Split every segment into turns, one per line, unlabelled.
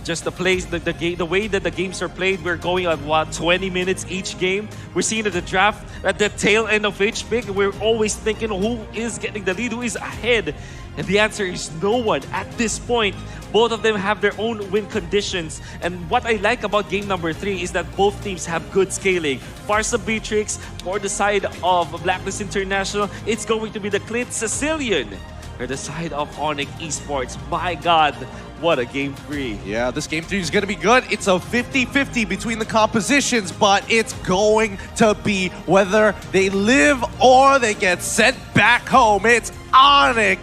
just the plays, the way that the games are played. We're going on what 20 minutes each game. We're seeing at the draft at the tail end of each pick. We're always thinking who is getting the lead, who is ahead, and the answer is no one at this point. Both of them have their own win conditions, and what I like about game number 3 is that both teams have good scaling. Farsa Beatrix for the side of Blacklist International, it's going to be the Clint Sicilian for the side of onic Esports. My God, what a game 3.
Yeah, this game 3 is going to be good. It's a 50-50 between the compositions, but it's going to be whether they live or they get sent back home. It's onic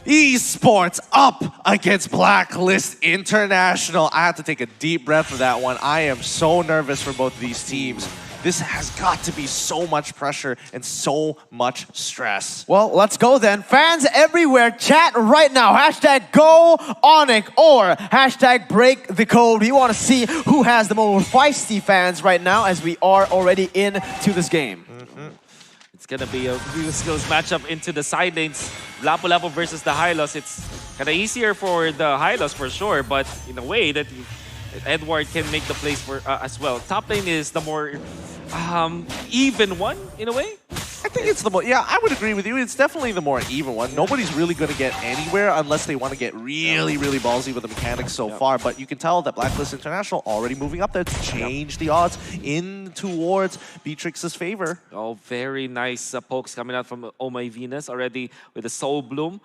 Esports up against Blacklist International. I have to take a deep breath for that one. I am so nervous for both of these teams. This has got to be so much pressure and so much stress.
Well, let's go then. Fans everywhere, chat right now. Hashtag go onic or hashtag break the code. We want to see who has the most feisty fans right now as we are already into this game.
It's going to be a real skills matchup into the side lanes. Lapu-Lapu versus the Hylos. It's kind of easier for the Hylos for sure, but in a way that Edward can make the plays for as well. Top lane is the more even one in a way.
I think it's the more, yeah, I would agree with you. It's definitely the more even one. Nobody's really going to get anywhere unless they want to get really, really ballsy with the mechanics so far. But you can tell that Blacklist International already moving up there to change the odds in towards Beatrix's favor.
Oh, very nice pokes coming out from Oh My Venus already with the Soul Bloom.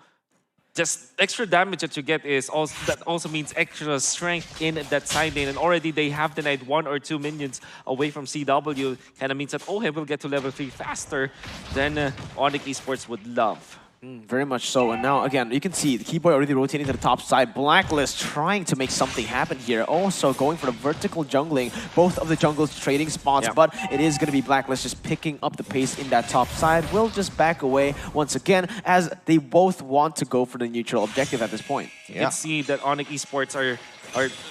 Just extra damage that you get is also, that also means extra strength in that side lane, and already they have denied 1 or 2 minions away from CW. Kind of means that OHEB will get to level 3 faster than onic Esports would love.
Very much so. And now, again, you can see the Keyboy already rotating to the top side. Blacklist trying to make something happen here. Also going for the vertical jungling. Both of the jungles trading spots, but it is going to be Blacklist just picking up the pace in that top side. We'll just back away once again as they both want to go for the neutral objective at this point.
You can see that onic Esports are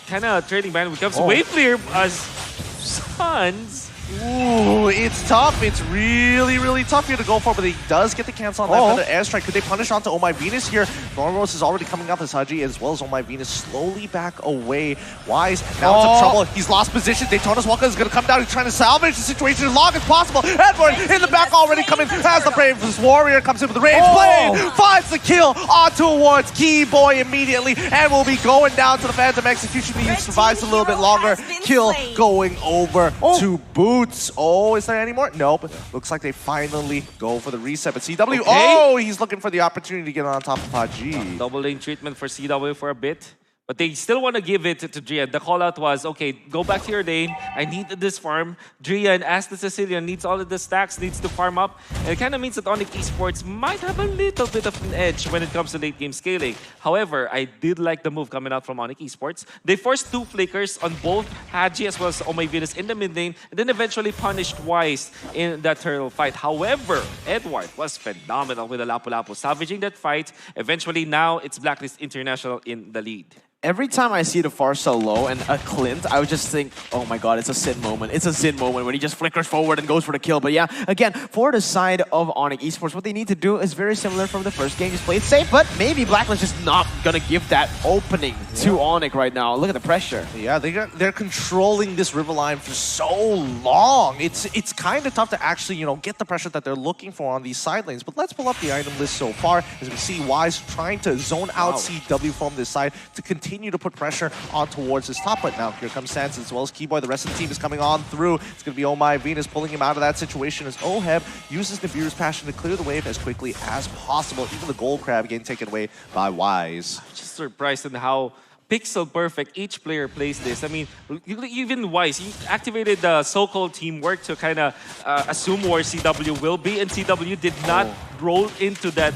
kind of trading ban when it comes to wave clear as Suns.
Ooh, it's tough. It's really, really tough here to go for, but he does get the cancel on that feather airstrike. Could they punish onto Oh My Venus here? Normos is already coming up as Haji, as well as Oh My Venus slowly back away. Wise now into trouble. He's lost position. Daytona's Walker is going to come down. He's trying to salvage the situation as long as possible. Edward in the back already coming as the Bravest Warrior comes in with the Rage Blade. Finds the kill on towards Keyboy immediately and will be going down to the Phantom Execution. He survives a little bit longer. Kill going over to Boots. Oh, is there any more? Nope. Looks like they finally go for the reset. But CW, oh, he's looking for the opportunity to get on top of Haji.
Double lane treatment for CW for a bit. But they still want to give it to Drian. The call out was, okay, go back to your lane. I need this farm. Drian, as the Sicilian, needs all of the stacks, needs to farm up. And it kind of means that onic Esports might have a little bit of an edge when it comes to late game scaling. However, I did like the move coming out from onic Esports. They forced 2 flickers on both Haji as well as Oh My Venus in the mid lane, and then eventually punished Wise in that turtle fight. However, Edward was phenomenal with the Lapu-Lapu, salvaging that fight. Eventually, now it's Blacklist International in the lead.
Every time I see the Farsa low and a Clint, I would just think, oh my god, it's a Sin moment. It's a Sin moment when he just flickers forward and goes for the kill. But yeah, again, for the side of onic Esports, what they need to do is very similar from the first game. Just play it safe, but maybe Blacklist is just not going to give that opening to onic right now. Look at the pressure.
Yeah, they're controlling this river line for so long. It's kind of tough to actually, you know, get the pressure that they're looking for on these side lanes. But let's pull up the item list so far. As we see, Wise trying to zone out CW from this side to continue to put pressure on towards his top. But now here comes Sans as well as Keyboy. The rest of the team is coming on through. It's going to be Oh My Venus pulling him out of that situation as OHEB uses Nibiru's passion to clear the wave as quickly as possible. Even the gold crab getting taken away by Wise.
I'm just surprised in how pixel perfect each player plays this. I mean, even Wise, he activated the so-called teamwork to kind of assume where CW will be, and CW did not roll into that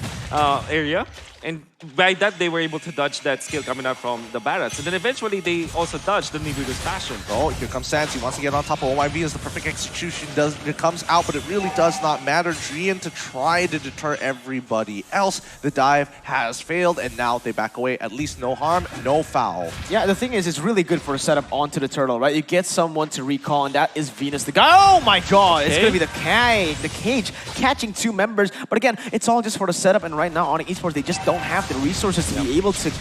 area. And by that, they were able to dodge that skill coming out from the Barats. And then eventually, they also dodged the Nibiru's passion.
Oh, here comes Sans. He wants to get on top of OYV as the perfect execution comes out, but it really does not matter. Drian to try to deter everybody else. The dive has failed, and now they back away. At least no harm, no foul.
Yeah, the thing is, it's really good for a setup onto the turtle, right? You get someone to recall, and that is Venus the guy. Oh my god, it's going to be the cage catching 2 members. But again, again, it's all just for the setup. And right now, onic Esports, they just don't have the resources to be able to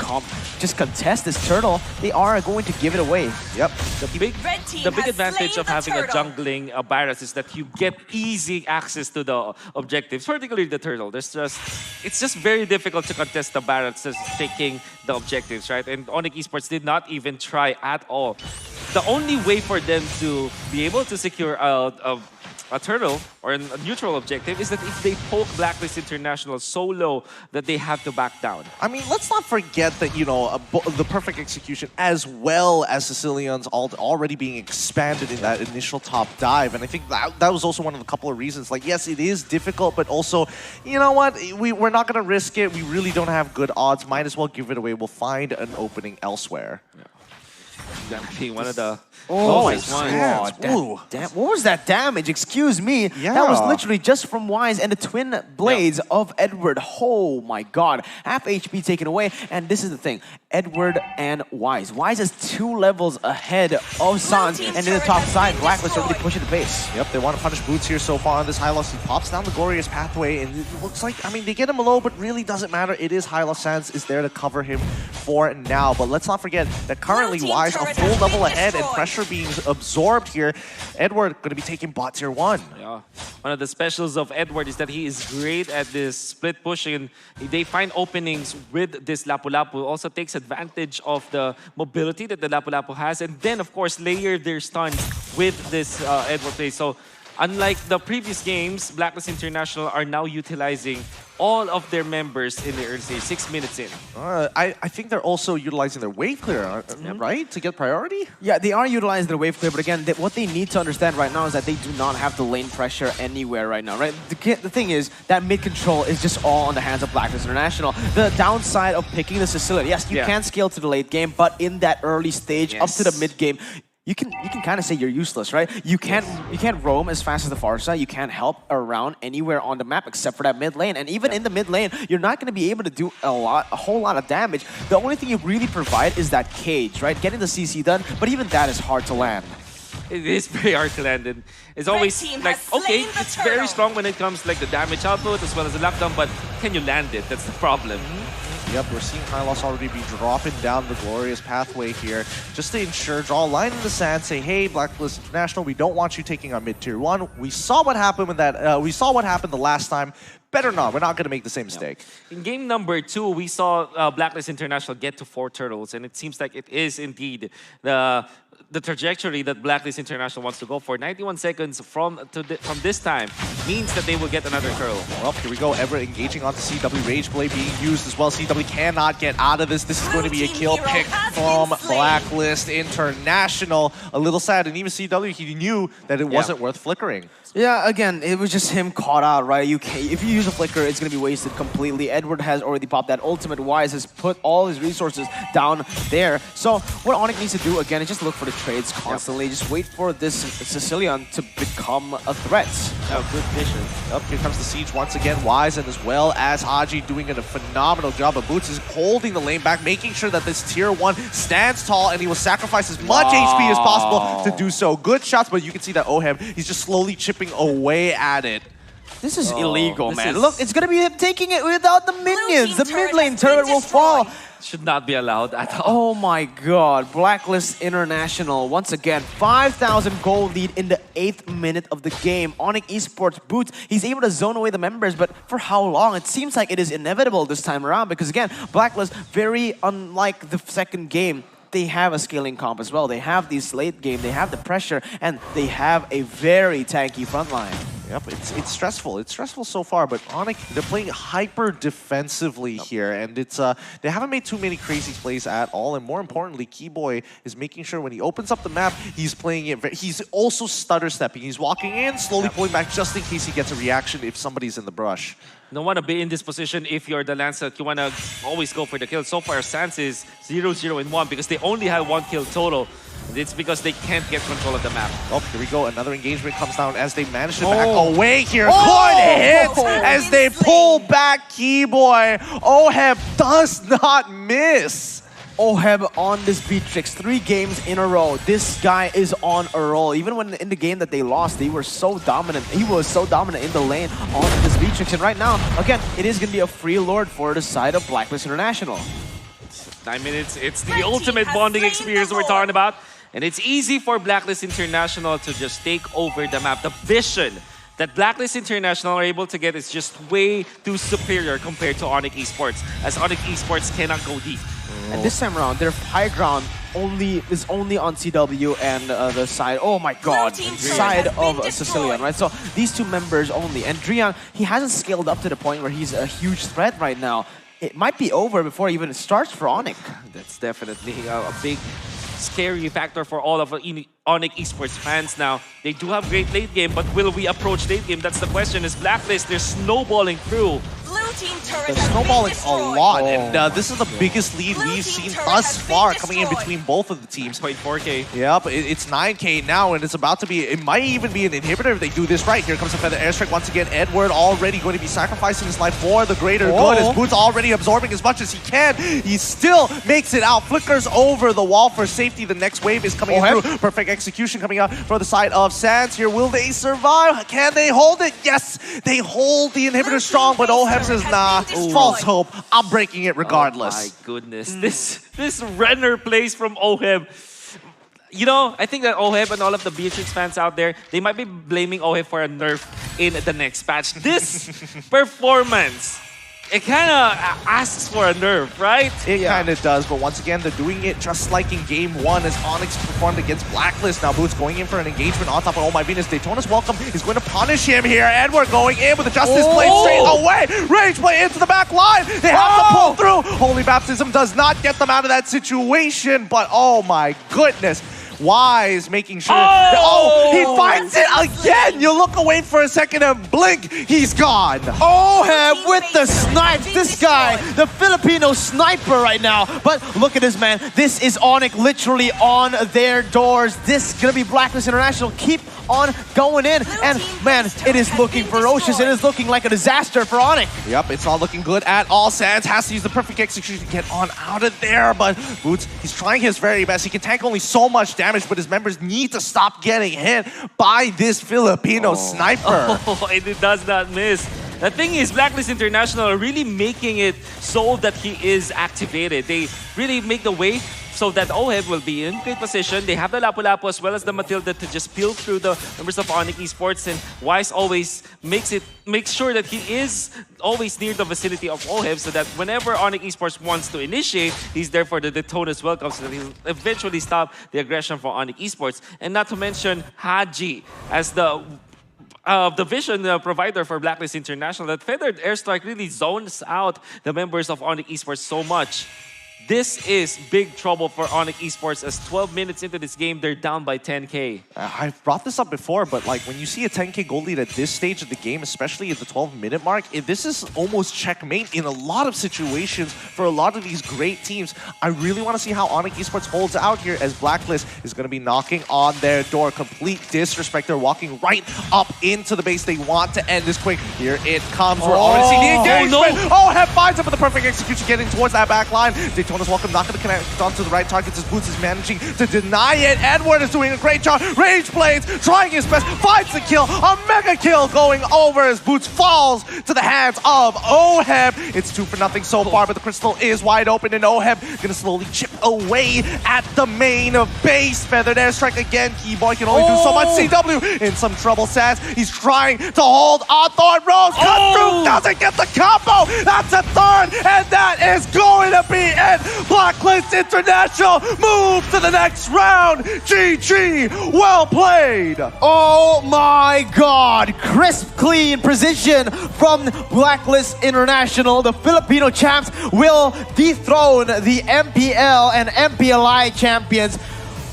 just contest this turtle. They are going to give it away.
Yep.
The big advantage of having a jungling Barats is that you get easy access to the objectives, particularly the turtle. It's just very difficult to contest the Barats just taking the objectives, right? And onic Esports did not even try at all. The only way for them to be able to secure a turtle or a neutral objective is that if they poke Blacklist International so low that they have to back down.
I mean, let's not forget that, you know, the perfect execution as well as Sicilian's already being expanded in that initial top dive. And I think that was also one of the couple of reasons. Like, yes, it is difficult, but also, you know what? We're not going to risk it. We really don't have good odds. Might as well give it away. We'll find an opening elsewhere.
Yeah. That being one of the
lowest ones. What was that damage? Excuse me.
Yeah.
That was literally just from Wise and the twin blades of Edward. Oh my god. Half HP taken away. And this is the thing. Edward and Wise. Wise is 2 levels ahead of Sans. And in the top side, Blacklist are really pushing the base.
Yep, they want to punish Boots here so far on this high loss. He pops down the glorious pathway, and it looks like, I mean, they get him low, but really doesn't matter. It is high loss. Sans is there to cover him for now. But let's not forget that currently Wise a full level ahead and pressure being absorbed here. Edward going to be taking bot tier 1.
Yeah. One of the specials of Edward is that he is great at this split pushing. They find openings with this Lapu-Lapu. Also takes advantage of the mobility that the Lapu-Lapu has. And then, of course, layer their stuns with this Edward play. So, unlike the previous games, Blacklist International are now utilizing all of their members in the early stage, 6 minutes in.
I think they're also utilizing their wave clear, right? To get priority?
Yeah, they are utilizing their wave clear, but again, what they need to understand right now is that they do not have the lane pressure anywhere right now, right? The thing is, that mid control is just all on the hands of Blacklist International. The downside of picking the Sicilian, yes, you can scale to the late game, but in that early stage, up to the mid game, you can kind of say you're useless, right? You can't roam as fast as the far side. You can't help around anywhere on the map except for that mid lane. And even in the mid lane, you're not going to be able to do a whole lot of damage. The only thing you really provide is that cage, right? Getting the CC done, but even that is hard to land.
It is very hard to land, and it's always like, okay, it's very strong when it comes to like the damage output as well as the lockdown, but can you land it? That's the problem.
Yep, we're seeing Hylos already be dropping down the glorious pathway here just to ensure, draw a line in the sand, say, hey, Blacklist International, we don't want you taking on mid tier 1. We saw what happened with that. We saw what happened the last time. Better not. We're not going to make the same mistake.
In game number 2, we saw Blacklist International get to 4 turtles, and it seems like it is indeed the trajectory that Blacklist International wants to go for. 91 seconds from this time means that they will get another turtle.
Well, here we go. Ever engaging onto CW. Rage Blade being used as well. CW cannot get out of this. This is going to be a kill pick from Blacklist International. A little sad. And even CW, he knew that it wasn't worth flickering.
Yeah, again, it was just him caught out, right? If you use a flicker, it's going to be wasted completely. Edward has already popped that ultimate. Wise has put all his resources down there. So what onic needs to do, again, is just look for the trades constantly. Just wait for this Sicilian to become a threat.
Oh, good vision. Up here comes the siege once again. Wise and as well as Haji doing a phenomenal job. But Boots is holding the lane back, making sure that this tier 1 stands tall, and he will sacrifice as much HP as possible to do so. Good shots, but you can see that Oheb, he's just slowly chipping away at it.
This is illegal, man. Look, it's going to be him taking it without the minions. The mid lane turret will fall.
Should not be allowed at all.
Oh my god. Blacklist International, once again, 5,000 gold lead in the 8th minute of the game. onic Esports Boots, he's able to zone away the members, but for how long? It seems like it is inevitable this time around because, again, Blacklist, very unlike the second game, they have a scaling comp as well. They have this late game, they have the pressure, and they have a very tanky front line.
Yep, it's stressful. It's stressful so far, but onic, they're playing hyper defensively here, and it's they haven't made too many crazy plays at all. And more importantly, Keyboy is making sure when he opens up the map, he's playing it. He's also stutter stepping. He's walking in, slowly pulling back just in case he gets a reaction if somebody's in the brush.
Don't want to be in this position if you're the Lancer. You want to always go for the kill. So far, Sans is 0-0-1 because they only had 1 kill total. It's because they can't get control of the map.
Oh, here we go. Another engagement comes down as they manage to back away here. Good hit as they pull back Keyboy. Oheb does not miss.
OHEB on this Beatrix. 3 games in a row. This guy is on a roll. Even when in the game that they lost, they were so dominant. He was so dominant in the lane on this Beatrix. And right now, again, it is going to be a free lord for the side of Blacklist International.
9 minutes. It's the ultimate bonding experience we're talking about. And it's easy for Blacklist International to just take over the map. The vision that Blacklist International are able to get is just way too superior compared to onic Esports, as onic Esports cannot go deep.
And this time around, their high ground is only on CW and the side, oh my god, side of Sicilian, right? So these 2 members only. And Drian, he hasn't scaled up to the point where he's a huge threat right now. It might be over before even it starts for onic.
That's definitely a big scary factor for all of onic Esports fans now. They do have great late game, but will we approach late game? That's the question. Is Blacklist, they're snowballing through.
They're snowballing a lot, and this is the biggest lead we've seen thus far coming in between both of the teams.
4K.
Yep, it's 9K now, and it's about to be, it might even be an inhibitor if they do this right. Here comes a feather airstrike once again. Edward already going to be sacrificing his life for the greater good, as Boots already absorbing as much as he can. He still makes it out, flickers over the wall for safety. The next wave is coming through. Perfect execution coming out for the side of Sands here. Will they survive? Can they hold it? Yes, they hold the inhibitor strong, but OHEB says, nah, false hope. I'm breaking it regardless.
Oh my goodness. This Renner plays from OHEB. You know, I think that OHEB and all of the Beatrix fans out there, they might be blaming OHEB for a nerf in the next patch. This performance, it kind of asks for a nerf, right?
It kind of does, but once again, they're doing it just like in Game 1 as Onyx performed against Blacklist. Now Boots going in for an engagement on top of Oh My Venus. Daytona's welcome. He's going to punish him here. Edward going in with the Justice Blade straight away. Rage play into the back line. They have to pull through. Holy Baptism does not get them out of that situation, but oh my goodness. Wise making sure. He finds it again. You look away for a second and blink, he's gone.
OHEB with the snipes. This guy, the Filipino sniper right now. But look at this, man. This is onic literally on their doors. This is gonna be Blacklist International. Keep on going in. And man, it is looking ferocious. It is looking like a disaster for onic.
Yep, it's not looking good at all. Sands has to use the perfect execution to get on out of there. But Boots, he's trying his very best. He can tank only so much damage, but his members need to stop getting hit by this Filipino sniper.
And it does not miss. The thing is, Blacklist International are really making it so that he is activated. They really make the way so that OHEB will be in great position. They have the Lapu-Lapu as well as the Matilda to just peel through the members of onic Esports, and Wise always makes sure that he is always near the vicinity of OHEB so that whenever onic Esports wants to initiate, he's there for the Daytona's welcome so that he'll eventually stop the aggression for onic Esports. And not to mention Haji as the vision provider for Blacklist International. That feathered airstrike really zones out the members of onic Esports so much. This is big trouble for onic Esports as 12 minutes into this game, they're down by 10K.
I've brought this up before, but like when you see a 10K goal lead at this stage of the game, especially at the 12-minute mark, this is almost checkmate in a lot of situations for a lot of these great teams. I really want to see how onic Esports holds out here as Blacklist is going to be knocking on their door. Complete disrespect. They're walking right up into the base. They want to end this quick. Here it comes. We're already seeing the engagement. OHEB finds him with the perfect execution, getting towards that back line. Daytona's welcome, not going to connect onto the right targets as Boots is managing to deny it. Edward is doing a great job. Rage Blades trying his best, finds the kill. A mega kill going over as Boots falls to the hands of OHEB. It's 2-0 so far, but the crystal is wide open and OHEB going to slowly chip away at the main base. Feathered airstrike again. Keyboy can only do so much. CW in some trouble. Sands, he's trying to hold on. Thorn Rose cut through, doesn't get the combo. That's a third, and that is going to be it. Blacklist International move to the next round. GG, well played.
Oh my god, crisp, clean precision from Blacklist International. The Filipino champs will dethrone the MPL and MPLI champions.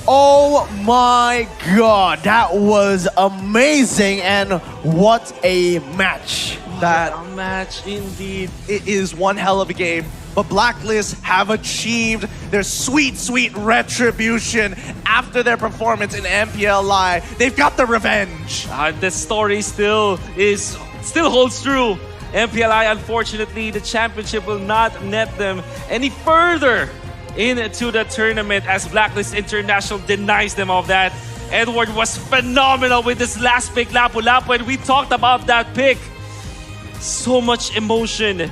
Oh my god, that was amazing, and what a match.
That
a match indeed.
It is one hell of a game. But Blacklist have achieved their sweet, sweet retribution after their performance in MPL Live. They've got the revenge.
The story still holds true. MPLI, unfortunately, the championship will not net them any further into the tournament as Blacklist International denies them of that. Edward was phenomenal with this last pick, Lapu Lapu, and we talked about that pick. So much emotion